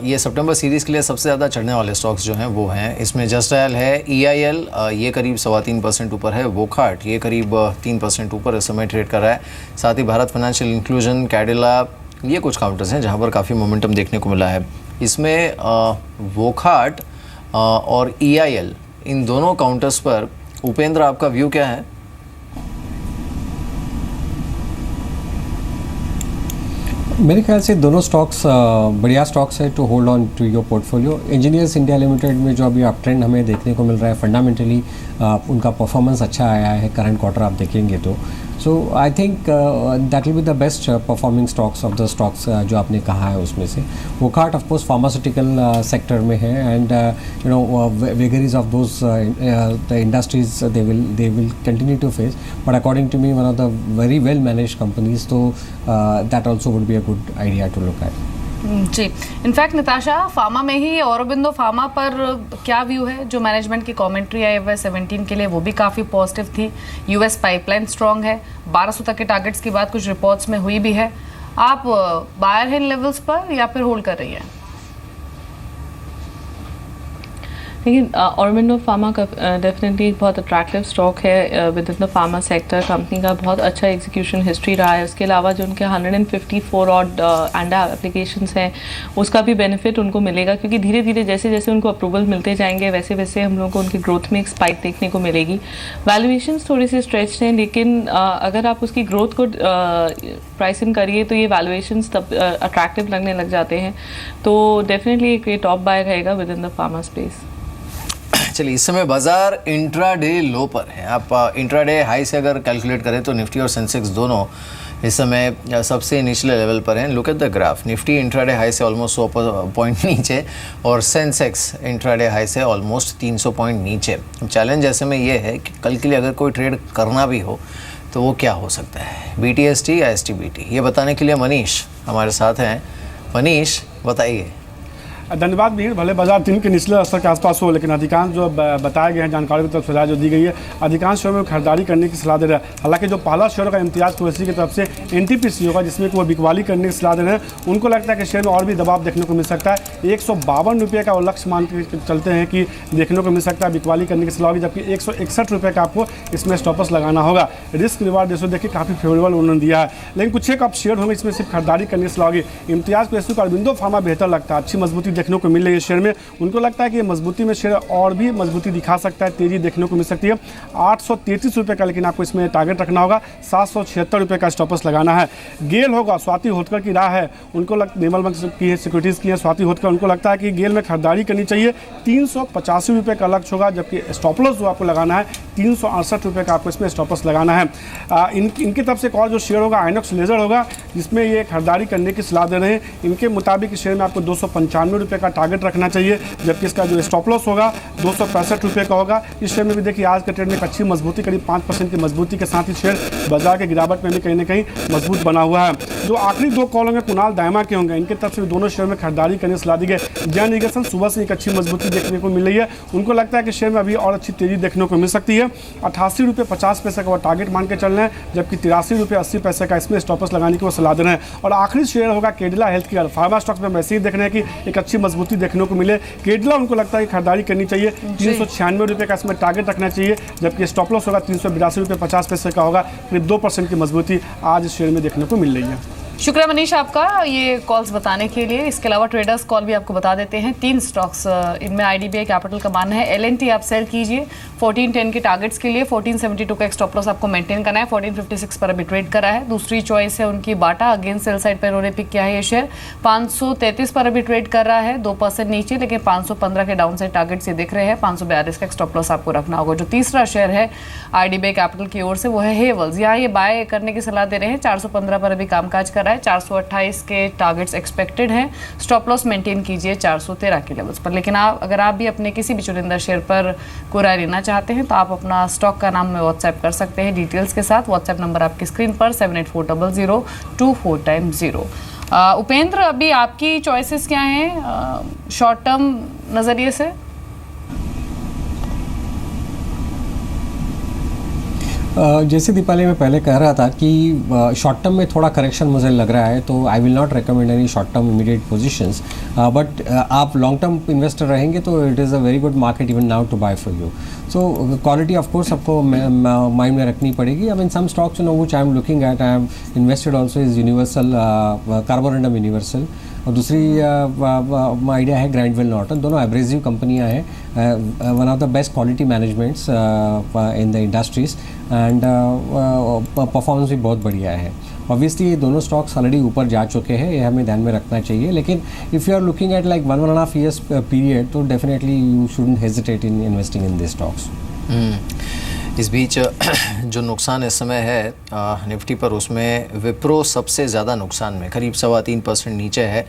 ये सितंबर सीरीज़ के लिए सबसे ज़्यादा चढ़ने वाले स्टॉक्स जो हैं वो हैं। इसमें जस्ट डायल है, EIL ये करीब 3.25% ऊपर है, वोकहार्ट ये करीब 3% ऊपर इस समय ट्रेड कर रहा है। साथ ही भारत फाइनेंशियल इंक्लूजन, कैडिला, ये कुछ काउंटर्स हैं जहाँ पर काफ़ी मोमेंटम देखने को मिला है। इसमें वोकहार्ट और EIL इन दोनों काउंटर्स पर उपेंद्र आपका व्यू क्या है? मेरे ख्याल से दोनों स्टॉक्स बढ़िया स्टॉक्स है to hold on to your portfolio. Engineers India Limited में जो अभी अप ट्रेंड हमें देखने को मिल रहा है, फंडामेंटली उनका परफॉर्मेंस अच्छा आया है करंट क्वार्टर आप देखेंगे तो। So I think that will be the best performing stocks of the stocks जो आपने कहा है उसमें से। Wockhardt of course pharmaceutical sector में है and you know vagaries of those the industries they will continue to face, but according to me one of the very well managed companies, तो that also would be a good idea to look at. जी, इनफैक्ट निताशा, फार्मा में ही औरोबिंदो फार्मा पर क्या व्यू है? जो मैनेजमेंट की कमेंट्री आई हुआ 17 के लिए वो भी काफ़ी पॉजिटिव थी। यूएस पाइपलाइन स्ट्रॉन्ग है, 1200 तक के टारगेट्स की बात कुछ रिपोर्ट्स में हुई भी है। आप बायर है इन लेवल्स पर या फिर होल्ड कर रही हैं? लेकिन औरोबिंदो फार्मा का डेफिनेटली एक बहुत अट्रैक्टिव स्टॉक है with in the pharma sector. Company का बहुत अच्छा एग्जीक्यूशन हिस्ट्री रहा है। उसके अलावा जो उनके 154 ऑड एंडा एप्लीकेशंस हैं उसका भी बेनिफिट उनको मिलेगा, क्योंकि धीरे धीरे जैसे जैसे उनको अप्रूवल मिलते जाएंगे वैसे वैसे हम लोगों को उनकी ग्रोथ में एक स्पाइक देखने को मिलेगी। वैल्यूएशंस थोड़ी सी स्ट्रेच्ड हैं, लेकिन अगर आप उसकी ग्रोथ को प्राइस इन करिए तो ये वैल्यूएशंस तब अट्रैक्टिव लगने लग जाते हैं। तो डेफिनेटली एक टॉप बाय रहेगा with in the pharma space. चलिए इस समय बाजार इंट्राडे लो पर है। आप इंट्राडे हाई से अगर कैलकुलेट करें तो निफ्टी और सेंसेक्स दोनों इस समय सबसे निचले लेवल पर हैं। Look at the graph, Nifty intraday high से ऑलमोस्ट 100 पॉइंट नीचे और सेंसेक्स इंट्राडे हाई से ऑलमोस्ट 300 पॉइंट नीचे। चैलेंज ऐसे में ये है कि कल के लिए अगर कोई ट्रेड करना भी हो तो वो क्या हो सकता है, BTST या STBT? ये बताने के लिए मनीष हमारे साथ हैं। मनीष बताइए। धन्यवाद भीड़। भले बाजार दिन के निचले स्तर के आसपास हो, लेकिन अधिकांश जो बताए गए हैं जानकारी की तरफ से जो दी गई है, अधिकांश शेयर में खरीदारी करने की सलाह दे रहा है। हालांकि जो पहला शेयर का इम्तियाज कुरैशी की तरफ से NTPC होगा, जिसमें कि वो बिकवाली करने की सलाह दे रहे हैं, उनको लगता है कि शेयर में और भी दबाव देखने को मिल सकता है। 152 रुपये का वो लक्ष्य मान के चलते हैं कि देखने को मिल सकता है बिकवाली करने की सलाह होगी, जबकि 161 रुपये का आपको इसमें स्टॉपर्स लगाना होगा। रिस्क रिवार्ड रेशो देखिए काफ़ी फेवरेबल उन्होंने दिया है, लेकिन कुछ एक आप शेयर होंगे इसमें सिर्फ खरीदारी करने की सलाह होगी। इम्तियाज कुरैशी को औरोबिंदो फार्मा बेहतर लगता है, अच्छी मजबूती देखने को मिल रही है शेयर में। उनको लगता है कि मजबूती में शेयर और भी मजबूती दिखा सकता है, तेजी देखने को मिल सकती है। 833 रुपये का लेकिन आपको इसमें टारगेट रखना होगा, 776 रुपये का स्टॉपर्स लगाना है। गेल होगा, स्वाति होटकर की राह है, उनको निर्मल बैंक की है, सिक्योरिटीज़ की है स्वाति होटकर, उनको लगता है कि गेल में खरीदारी करनी चाहिए। 385 रुपये का लक्ष्य होगा, जबकि स्टॉपलॉस जो आपको लगाना है 368 रुपये का आपको इसमें स्टॉपर्स लगाना है। इनकी तरफ से एक और जो शेयर होगा आइनॉक्स लेजर होगा, जिसमें ये खरीदारी करने की सलाह दे रहे हैं। इनके मुताबिक शेयर में आपको 295 रुपये का टारगेट रखना चाहिए, जबकि इसका जो स्टॉप लॉस होगा 265 रुपये का होगा। इस शेयर में भी देखिए आज के ट्रेड में एक अच्छी मजबूती, करीब 5% की मजबूती के साथ ही शेयर बाजार के गिरावट में भी कहीं ना कहीं मजबूत बना हुआ है। जो आखिरी दो कॉलम में कुणाल दायमा के होंगे, इनके तरफ से दोनों शेयर में खरीदारी करने की सलाह दी गई। जैन इरिगेशन सुबह से एक अच्छी मजबूती देखने को मिल रही है, उनको लगता है कि शेयर में अभी और अच्छी तेजी देखने को मिल सकती है। 88 रुपये 50 पैसे का वो टारगेट मान के चल रहे हैं, जबकि 83 रुपये 80 पैसे का इसमें स्टॉपर्स लगाने की वो सलाह दे रहे हैं। और आखिरी शेयर होगा Cadila health care. Pharma stocks में वैसे ही देख रहे हैं कि एक अच्छी मजबूती देखने को मिले। कैडिला उनको लगता है कि खरीदारी करनी चाहिए, 396 रुपये का इसमें टारगेट रखना चाहिए, जबकि स्टॉप लॉस होगा 382 रुपये 50 पैसे का होगा। करीब 2% की मजबूती आज इस शेयर में देखने को मिल रही है। शुक्रिया मनीष आपका ये कॉल्स बताने के लिए। इसके अलावा ट्रेडर्स कॉल भी आपको बता देते हैं। 3 स्टॉक्स, इनमें IDBI कैपिटल का मानना है LNT आप सेल कीजिए 1410 के टारगेट्स के लिए। 1472 का एक स्टॉप लॉस आपको मेंटेन करना है। 1456 पर अभी ट्रेड करा है। दूसरी चॉइस है उनकी बाटा, अगेन सेल साइड पर उन्होंने पिक किया है ये शेयर। 533 पर अभी ट्रेड कर रहा है, 2% नीचे, लेकिन 515 के डाउन साइड टारगेट से दिख रहे हैं। 542 का एक स्टॉप लॉस आपको रखना होगा। जो तीसरा शेयर है IDBI कैपिटल की ओर से वो है हेवल्स। यहाँ ये बाय करने की सलाह दे रहे हैं। 415 पर अभी कामकाज कर रहा है। 428 के टारगेट्स एक्सपेक्टेड हैं। स्टॉप लॉस मेंटेन कीजिए 413 के लेवल्स पर। लेकिन अगर आप भी अपने किसी भी चुनिंदा शेयर पर कोई राय लेना चाहते हैं तो आप अपना स्टॉक का नाम में व्हाट्सएप कर सकते हैं डिटेल्स के साथ। व्हाट्सएप नंबर आपकी स्क्रीन पर 78400240। उपेंद्र, अभी आपकी चॉइसेस क्या हैं शॉर्ट टर्म नज़रिए से? जैसे दीपाली मैं पहले कह रहा था कि शॉर्ट टर्म में थोड़ा करेक्शन मुझे लग रहा है, तो I will not recommend any short term immediate positions, but आप लॉन्ग टर्म इन्वेस्टर रहेंगे तो it is a very good market even now to buy for you. So quality of course आपको माइंड में रखनी पड़ेगी। I mean some stocks you know which I am looking at, I am invested also is Universal, Carborundum Universal, और दूसरी आइडिया है ग्राइंडवेल नॉर्टन। दोनों एब्रेसिव कंपनियां हैं, one of the best quality managements in the industries, and performance भी बहुत बढ़िया है। ऑब्वियसली ये दोनों स्टॉक्स ऑलरेडी ऊपर जा चुके हैं, ये हमें ध्यान में रखना चाहिए। लेकिन if you are looking at like 1.5 years period, तो definitely you shouldn't hesitate in investing in this stocks. इस बीच जो नुकसान इस समय है निफ्टी पर, उसमें विप्रो सबसे ज़्यादा नुकसान में, करीब 3.25% नीचे है।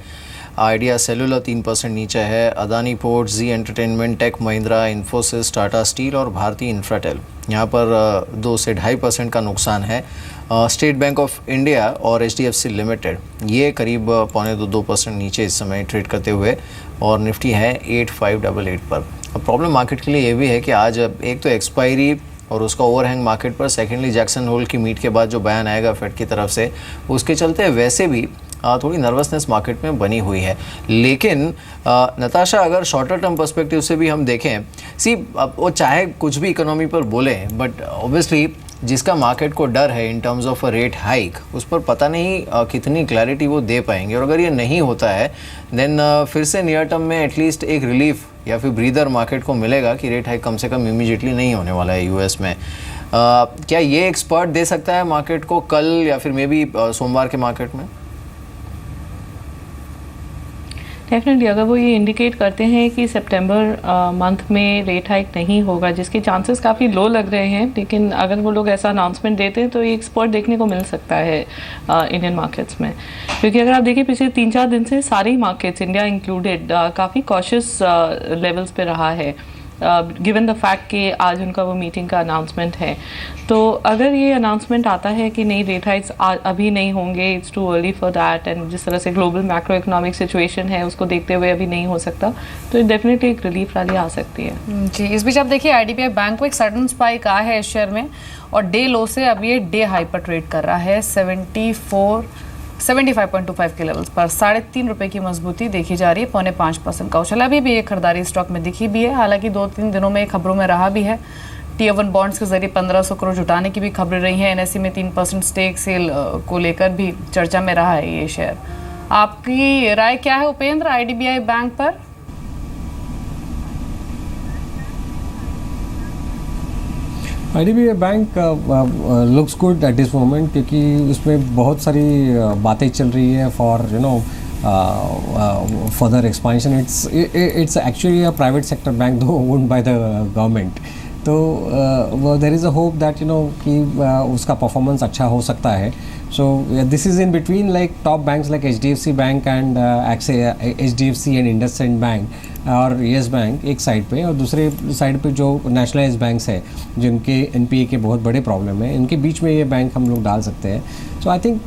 आइडिया सेलुलर 3% नीचे है। अदानी पोर्ट्स, जी एंटरटेनमेंट, टेक महिंद्रा, इन्फोसिस, टाटा स्टील और भारतीय इंफ्राटेल, यहाँ पर 2 से 2.5% का नुकसान है। स्टेट बैंक ऑफ इंडिया और HDFC लिमिटेड ये करीब 1.25-2% नीचे इस समय ट्रेड करते हुए, और निफ्टी है 8588 पर। अब प्रॉब्लम मार्केट के लिए ये भी है कि आज एक तो एक्सपायरी और उसका ओवरहैंग मार्केट पर, सेकेंडली जैक्सन होल की मीट के बाद जो बयान आएगा फेड की तरफ से, उसके चलते वैसे भी थोड़ी नर्वसनेस मार्केट में बनी हुई है। लेकिन नताशा, अगर शॉर्टर टर्म पर्सपेक्टिव से भी हम देखें, अब वो चाहे कुछ भी इकोनॉमी पर बोले, बट ऑब्वियसली जिसका मार्केट को डर है in terms of a rate hike, उस पर पता नहीं कितनी क्लैरिटी वो दे पाएंगे। और अगर ये नहीं होता है देन फिर से नियर टर्म में एटलीस्ट एक रिलीफ या फिर ब्रीदर मार्केट को मिलेगा कि रेट हाइक कम से कम इमीडिएटली नहीं होने वाला है US में। क्या ये एक्सपर्ट दे सकता है मार्केट को कल या फिर मे बी सोमवार के मार्केट में? डेफिनेटली अगर वो ये इंडिकेट करते हैं कि सितंबर मंथ में रेट हाइक नहीं होगा, जिसके चांसेस काफ़ी लो लग रहे हैं, लेकिन अगर वो लोग ऐसा अनाउंसमेंट देते हैं तो ये एक्सपर्ट देखने को मिल सकता है इंडियन मार्केट्स में। क्योंकि अगर आप देखिए पिछले 3-4 दिन से सारे ही मार्केट्स, इंडिया इंक्लूडेड, काफ़ी कॉशियस लेवल्स पे रहा है, गिवन द फैक्ट कि आज उनका वो मीटिंग का अनाउंसमेंट है। तो अगर ये अनाउंसमेंट आता है कि नहीं रेट हाइक्स अभी नहीं होंगे, it's too early for that, and जिस तरह से ग्लोबल मैक्रो इकोनॉमिक सिचुएशन है उसको देखते हुए अभी नहीं हो सकता, तो डेफिनेटली एक रिलीफ रैली आ सकती है। जी, इस बीच आप देखिए IDBI बैंक को एक सडन स्पाइक आया है इस शेयर में, और डे लो से अब ये डे हाई पर ट्रेड कर रहा है 75.25 के लेवल्स पर। 3.5 रुपये की मजबूती देखी जा रही है, 4.5% का उछाल अभी भी ये खरीदारी स्टॉक में दिखी भी है। हालांकि 2-3 दिनों में खबरों में रहा भी है। Tier 1 बॉन्ड्स के जरिए 1500 करोड़ जुटाने की भी खबरें रही हैं। NSE में 3% स्टेक सेल को लेकर भी चर्चा में रहा है ये शेयर। आपकी राय क्या है उपेंद्र IDBI बैंक पर? IDBI Bank looks good at this moment, क्योंकि उसमें बहुत सारी बातें चल रही है for further expansion. It's actually a private sector bank though owned by the government, तो there is a hope that कि उसका परफॉर्मेंस अच्छा हो सकता है। So this is in between like top banks like HDFC Bank and HDFC and IndusInd Bank और येस बैंक एक साइड पे, और दूसरे साइड पे जो नेशनलाइज्ड बैंक्स है जिनके NPA के बहुत बड़े प्रॉब्लम है, इनके बीच में ये बैंक हम लोग डाल सकते हैं। So I think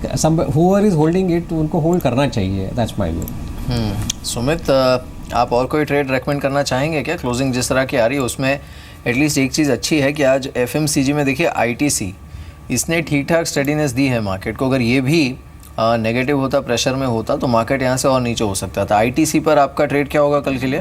whoever is holding it, उनको होल्ड करना चाहिए, दैट्स माय व्यू। सुमित, आप और कोई ट्रेड रेकमेंड करना चाहेंगे क्या? क्लोजिंग जिस तरह की आ रही है उसमें एटलीस्ट एक चीज़ अच्छी है कि आज FMCG में देखिए ITC, इसने ठीक ठाक स्टेडीनेस दी है मार्केट को। अगर ये भी नेगेटिव होता, प्रेशर में होता, तो मार्केट यहाँ से और नीचे हो सकता था। ITC पर आपका ट्रेड क्या होगा कल के लिए?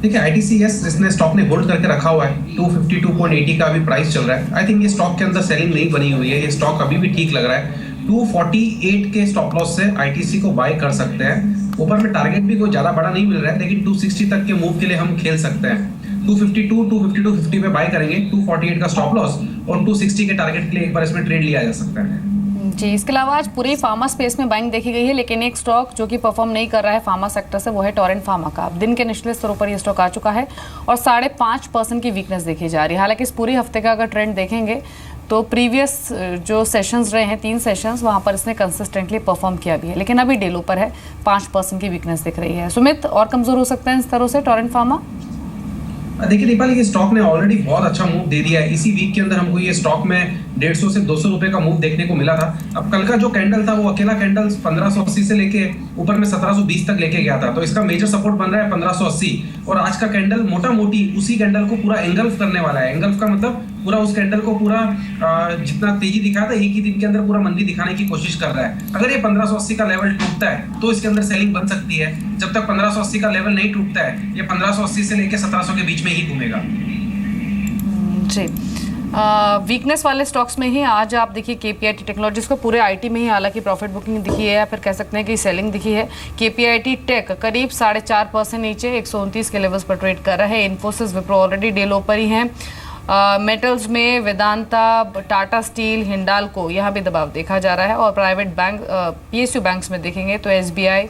देखिए ITCS इसने स्टॉक ने होल्ड करके रखा हुआ है, 252.80 का अभी प्राइस चल रहा है। आई थिंक ये स्टॉक के अंदर सेलिंग नहीं बनी हुई है, ये स्टॉक अभी भी ठीक लग रहा है। 248 के स्टॉप लॉस से ITC को बाय कर सकते हैं। ऊपर में टारगेट भी कोई ज्यादा बड़ा नहीं मिल रहा है, लेकिन 260 तक के मूव के लिए हम खेल सकते हैं। 252, 250 पे बाय करेंगे, 248 का स्टॉप लॉस और 260 के टारगेट के लिए एक बार इसमें ट्रेड लिया जा सकता है। जी, इसके अलावा आज पूरी फार्मा स्पेस में बाइंग देखी गई है, लेकिन एक स्टॉक जो कि परफॉर्म नहीं कर रहा है फार्मा सेक्टर से, वो है टोरेंट फार्मा का। दिन के निचले स्तरों पर ये स्टॉक आ चुका है और 5.5% की वीकनेस देखी जा रही है। हालांकि इस पूरे हफ्ते का अगर ट्रेंड देखेंगे तो प्रीवियस जो सेशंस रहे हैं 3 सेशंस, वहां पर इसने कंसिस्टेंटली परफॉर्म किया भी है, लेकिन अभी डे लो पर है, 5% की वीकनेस दिख रही है। सुमित, और कमजोर हो सकते हैं इस तरह से टोरेंट फार्मा? देखिए दीपाली, ये स्टॉक ने ऑलरेडी बहुत अच्छा मूव दे दिया है। इसी वीक के अंदर हमको ये स्टॉक में 150 से 200 रुपए का मूव देखने को मिला था। अब कल का जो कैंडल था वो अकेला कैंडल 1580 से लेके ऊपर में 1720 तक लेके गया था, तो इसका मेजर सपोर्ट बन रहा है 1580। और आज का कैंडल मोटा मोटी उसी कैंडल को पूरा एंगल्फ करने वाला है। एंगल्फ का मतलब पूरा उस कैंडल को पूरा जितना तेजी दिखाया था एक ही दिन के अंदर पूरा मंदी दिखाने की कोशिश कर रहा है। अगर ये 1580 का लेवल टूटता है तो इसके अंदर सेलिंग बन सकती है। जब तक 1580 का लेवल नहीं टूटता है, ये 1580 से लेके 1700 के बीच में ही घूमेगा। जी, वीकनेस वाले स्टॉक्स में ही आज आप देखिए KPIT टेक्नोलॉजीज को पूरे IT में ही हालांकि प्रॉफिट बुकिंग दिखी है, या फिर कह सकते हैं कि सेलिंग दिखी है। KPIT टेक करीब 4.5% नीचे 129 के लेवल्स पर ट्रेड कर रहा है। इन्फोसिस, विप्रो ऑलरेडी डे लो पर ही हैं। मेटल्स में वेदांता, टाटा स्टील, हिंडाल्को, यहाँ भी दबाव देखा जा रहा है। और प्राइवेट बैंक PSU बैंक्स में देखेंगे तो SBI,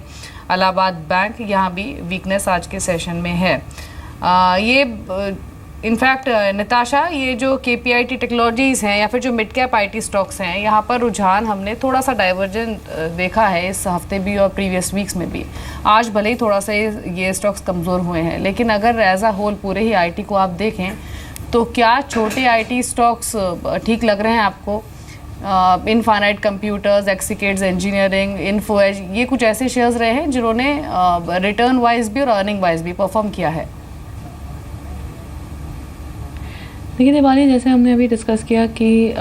इलाहाबाद बैंक, यहाँ भी वीकनेस आज के सेशन में है। ये इनफैक्ट निताशा, ये जो KPIT टेक्नोलॉजीज हैं या फिर जो मिड कैप IT स्टॉक्स हैं, यहाँ पर रुझान हमने थोड़ा सा डाइवर्जेंट देखा है इस हफ्ते भी और प्रीवियस वीक्स में भी। आज भले ही थोड़ा सा ये स्टॉक्स कमज़ोर हुए हैं, लेकिन अगर एज अ होल पूरे ही IT को आप देखें तो क्या छोटे IT स्टॉक्स ठीक लग रहे हैं आपको? इनफाइनाइट कंप्यूटर्स, एक्सिकेट्स इंजीनियरिंग, इन्फो एज, ये कुछ ऐसे शेयर्स रहे हैं जिन्होंने रिटर्न वाइज भी और अर्निंग वाइज भी परफॉर्म किया है। देखिए दिवाली, जैसे हमने अभी डिस्कस किया कि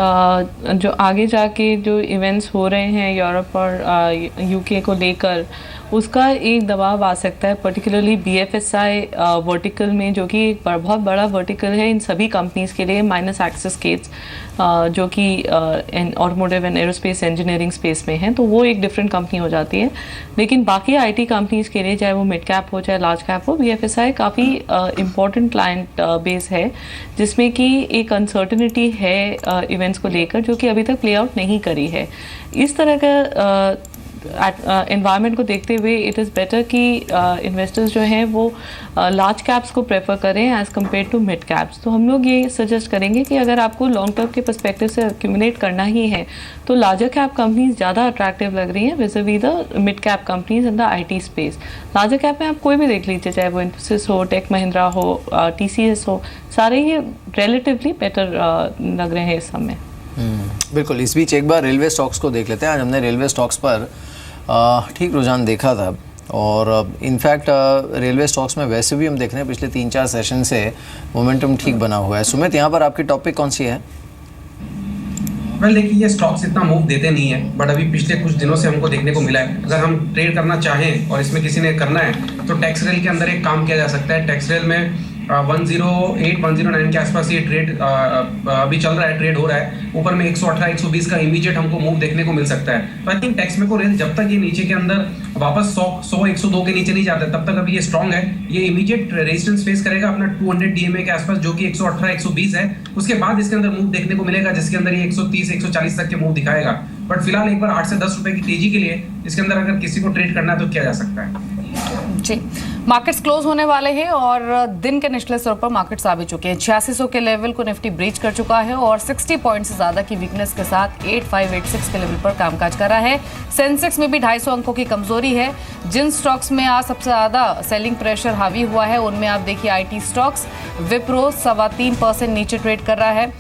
जो आगे जाके जो इवेंट्स हो रहे हैं यूरोप और UK को लेकर, उसका एक दबाव आ सकता है, पर्टिकुलरली BFSI वर्टिकल में, जो कि एक बहुत बड़ा वर्टिकल है इन सभी कंपनीज़ के लिए, माइनस एक्सिस केट्स जो कि automotive and aerospace engineering space में है, तो वो एक डिफरेंट कंपनी हो जाती है। लेकिन बाकी IT कंपनीज़ के लिए, चाहे वो मिड कैप हो चाहे लार्ज कैप हो, BFSI काफ़ी इम्पॉर्टेंट क्लाइंट बेस है, जिसमें कि एक अनसर्टनिटी है इवेंट्स को लेकर, जो कि अभी तक प्ले आउट नहीं करी है। इस तरह का एनवायरनमेंट को देखते हुए इट इज़ बेटर कि इन्वेस्टर्स जो हैं वो लार्ज कैप्स को प्रेफर करें as compare to mid caps. तो हम लोग ये सजेस्ट करेंगे कि अगर आपको लॉन्ग टर्म के पर्सपेक्टिव से एक्यूमुलेट करना ही है तो लार्जर कैप कंपनीज ज़्यादा अट्रैक्टिव लग रही हैं vis-a-vis the mid cap companies in the IT space. Larger cap में आप कोई भी देख लीजिए, चाहे वो इन्फोसिस हो, टेक महिंद्रा हो, TCS हो, सारे ये रिलेटिवली बेटर लग रहे हैं इस समय। बिल्कुल। इस बीच एक बार रेलवे स्टॉक्स को देख लेते हैं। आज हमने रेलवे स्टॉक्स पर ठीक रुझान देखा था और इनफैक्ट रेलवे स्टॉक्स में वैसे भी हम देख रहे हैं पिछले 3-4 सेशन से मोमेंटम ठीक बना हुआ है। सुमित, यहाँ पर आपकी टॉपिक कौन सी है? वेल देखिए, ये स्टॉक्स इतना मूव देते नहीं है, बट अभी पिछले कुछ दिनों से हमको देखने को मिला है। अगर हम ट्रेड करना चाहें और इसमें किसी ने करना है तो टैक्स रेल के अंदर एक काम किया जा सकता है। टैक्स रेल में 108-109 के आसपास ये ट्रेड अभी चल रहा है, ट्रेड हो रहा है। ऊपर में 118-120 का इमीडिएट हमको मूव देखने को मिल सकता है। तो आई थिंक टैक्स में को रेल जब तक ये नीचे के अंदर वापस 100-102 के नीचे नहीं जाता तब तक अभी ये स्ट्रांग है। ये इमीडिएट रेजिस्टेंस फेस करेगा अपना 200 DMA के आसपास, जो कि 118-120 है। उसके बाद इसके अंदर मूव देखने को मिलेगा जिसके अंदर ये 130-140 तक के मूव दिखाएगा। बट फिलहाल एक बार 8 से 10 रुपए की तेजी के लिए इसके अंदर अगर किसी को ट्रेड करना है तो किया जा सकता है। जी, मार्केट्स क्लोज होने वाले हैं और दिन के निचले स्तर पर मार्केट्स आ भी चुके हैं। 8600 के लेवल को निफ्टी ब्रीच कर चुका है और 60 पॉइंट से ज्यादा की वीकनेस के साथ 8586 के लेवल पर कामकाज कर रहा है। सेंसेक्स में भी 250 अंकों की कमजोरी है। जिन स्टॉक्स में आज सबसे ज्यादा सेलिंग प्रेशर हावी हुआ है उनमें आप देखिए IT स्टॉक्स, विप्रो 3.25% नीचे ट्रेड कर रहा है।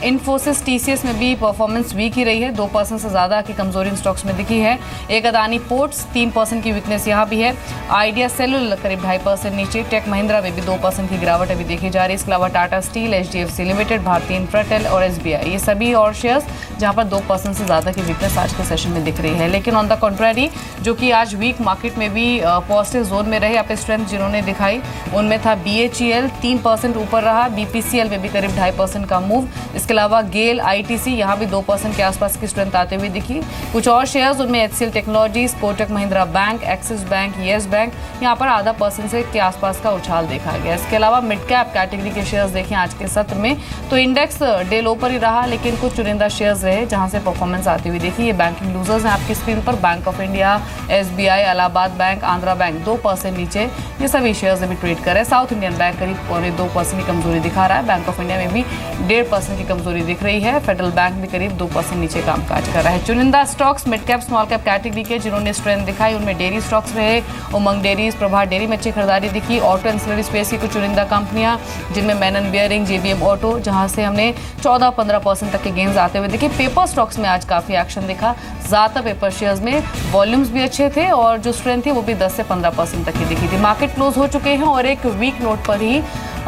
इन्फोसिस टीसीएस में भी परफॉर्मेंस वीक ही रही है, 2% से ज़्यादा की कमजोरी इन स्टॉक्स में दिखी है। एक अदानी पोर्ट्स 3% की वीकनेस यहाँ भी है। आइडिया सेलुलर करीब 2.5% नीचे। टेक महिंद्रा में भी 2% की गिरावट अभी देखी जा रही है। इसके अलावा टाटा स्टील, एचडीएफसी लिमिटेड, भारतीय इंफ्राटेल और एसबीआई, ये सभी और शेयर्स जहाँ पर 2% से ज़्यादा की वीकनेस आज के सेशन में दिख रही है। लेकिन ऑन द कॉन्ट्रेरी जो कि आज वीक मार्केट में भी पॉजिटिव जोन में रहे, यहाँ पे स्ट्रेंथ जिन्होंने दिखाई उनमें था BHEL 3% ऊपर रहा, BPCL में भी करीब 2.5% का मूव। इसके अलावा गेल, ITC यहाँ भी 2% के आसपास की स्ट्रेंथ आते हुए दिखी। कुछ और शेयर्स उनमें HCL technologies, Kotak Mahindra bank, axis bank, yes bank, यहाँ पर 0.5% से के आसपास का उछाल देखा गया। इसके अलावा मिड कैप कैटेगरी के शेयर्स देखें आज के सत्र में तो इंडेक्स डे लो पर ही रहा, लेकिन कुछ चुनिंदा शेयर्स रहे जहाँ से परफॉर्मेंस आती हुई देखी। ये बैंकिंग लूजर्स हैं आपकी स्क्रीन पर, bank of India, SBI, Allahabad bank, Andhra bank 2% नीचे, ये सभी शेयर्स अभी ट्रेड कर रहे हैं। साउथ इंडियन बैंक करीब 2% की कमजोरी दिखा रहा है। बैंक ऑफ इंडिया में भी 1.5% की कमजोरी दिख रही है। फेडरल बैंक भी करीब 2% नीचे कामकाज कर रहा है। चुनिंदा stocks mid cap small cap category के जिन्होंने स्ट्रेंथ दिखाई उनमें डेयरी स्टॉक्स रहे, उमंग डेयरीज, प्रभात डेयरी में अच्छी खरीदारी दिखी। ऑटो एंसिलरी स्पेस की कुछ चुनिंदा कंपनियां जिनमें मैनन बियरिंग, JBM ऑटो, जहां से हमने 14-15% तक के गेंस आते हुए देखे। पेपर स्टॉक्स में आज काफी एक्शन दिखा, ज़्यादा पेपर शेयर्स में वॉल्यूम्स भी अच्छे थे और जो स्ट्रेंथ थी वो भी 10 से 15% तक की दिखी थी। मार्केट क्लोज हो चुके हैं और एक वीक नोट पर ही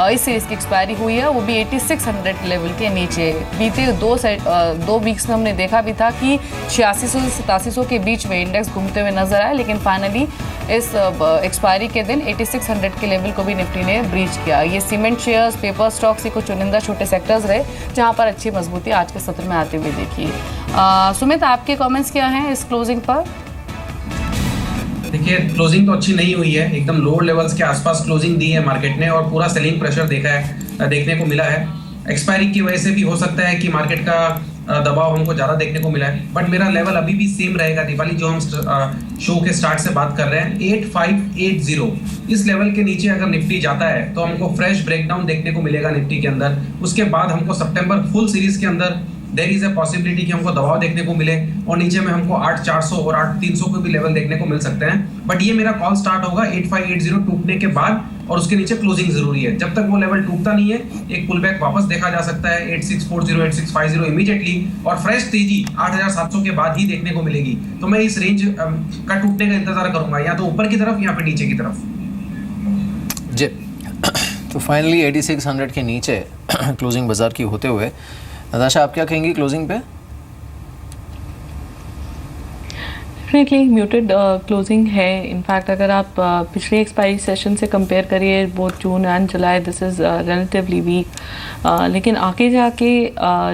इस सीरीज की एक्सपायरी हुई है, वो भी 8600 लेवल के नीचे। बीते दो वीक्स में हमने देखा भी था कि 8600 से 8700 के बीच में इंडेक्स घूमते हुए नजर आया, लेकिन फाइनली इस एक्सपायरी के दिन 8600 के लेवल को भी निफ्टी ने ब्रीच किया। ये सीमेंट शेयर्स, पेपर स्टॉक्स, के कुछ चुनिंदा छोटे सेक्टर्स रहे जहां पर अच्छी मजबूती आज के सत्र में आते हुए देखी। सुमित, आपके कमेंट्स क्या हैं इस क्लोजिंग पर? देखिए, क्लोजिंग तो अच्छी नहीं हुई है, एकदम लोअर लेवल्स के आसपास क्लोजिंग दी है मार्केट ने और पूरा सेलिंग प्रेशर देखने को मिला है। एक्सपायरी की वजह से भी हो सकता है कि मार्केट का दबाव हमको ज़्यादा देखने को मिला है, बट मेरा लेवल अभी भी सेम रहेगा दीपाली, जो हम शो के स्टार्ट से बात कर रहे हैं 8580। इस लेवल के नीचे अगर निफ्टी जाता है तो हमको फ्रेश ब्रेकडाउन देखने को मिलेगा निफ्टी के अंदर। उसके बाद हमको सितंबर फुल सीरीज के अंदर देयर इज अ पॉसिबिलिटी कि हमको दबाव देखने को मिले और नीचे में हमको 8400 और 8300 के भी लेवल देखने को मिल सकते हैं। बट ये मेरा कॉल स्टार्ट होगा 8580 टूटने के बाद और उसके नीचे क्लोजिंग जरूरी है। जब तक वो लेवल टूटता नहीं है, एक पुल बैक वापस देखा जा सकता है 8640, 8650 इमीडिएटली, और फ्रेश तेजी 8700 के बाद ही देखने को मिलेगी। तो मैं इस रेंज का टूटने का इंतजार करूंगा, या तो ऊपर की तरफ या फिर नीचे की तरफ जी। तो फाइनली 8600 के नीचे क्लोजिंग बाजार की होते हुए, नताशा आप क्या कहेंगी क्लोजिंग पे? डेफिनेटली म्यूटेड क्लोजिंग है। इनफैक्ट अगर आप पिछले एक्सपायरी सेशन से कंपेयर करिए both June and July, this is relatively weak. लेकिन आगे जाके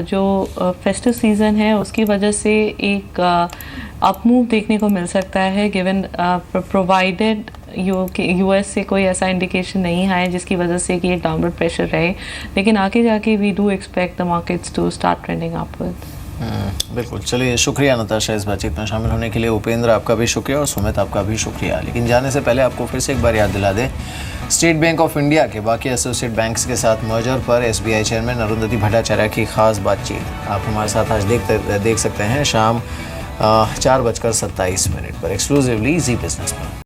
जो फेस्टिव सीज़न है उसकी वजह से एक अप मूव देखने को मिल सकता है, गिवन प्रोवाइडेड US से कोई ऐसा इंडिकेशन नहीं आया जिसकी वजह से कि एक डाउनवर्ड प्रेशर रहे। लेकिन आगे जाके we do expect the markets to start trending upwards. बिल्कुल, चलिए शुक्रिया नताशा इस बातचीत में शामिल होने के लिए। उपेंद्र आपका भी शुक्रिया और सुमित आपका भी शुक्रिया। लेकिन जाने से पहले आपको फिर से एक बार याद दिला दें, स्टेट बैंक ऑफ इंडिया के बाकी एसोसिएट बैंक्स के साथ मर्जर पर SBI चेयरमैन अरुंधति भट्टाचार्य की खास बातचीत आप हमारे साथ आज देख सकते हैं शाम 4:27 पर एक्सक्लूसिवली जी बिजनेस पर।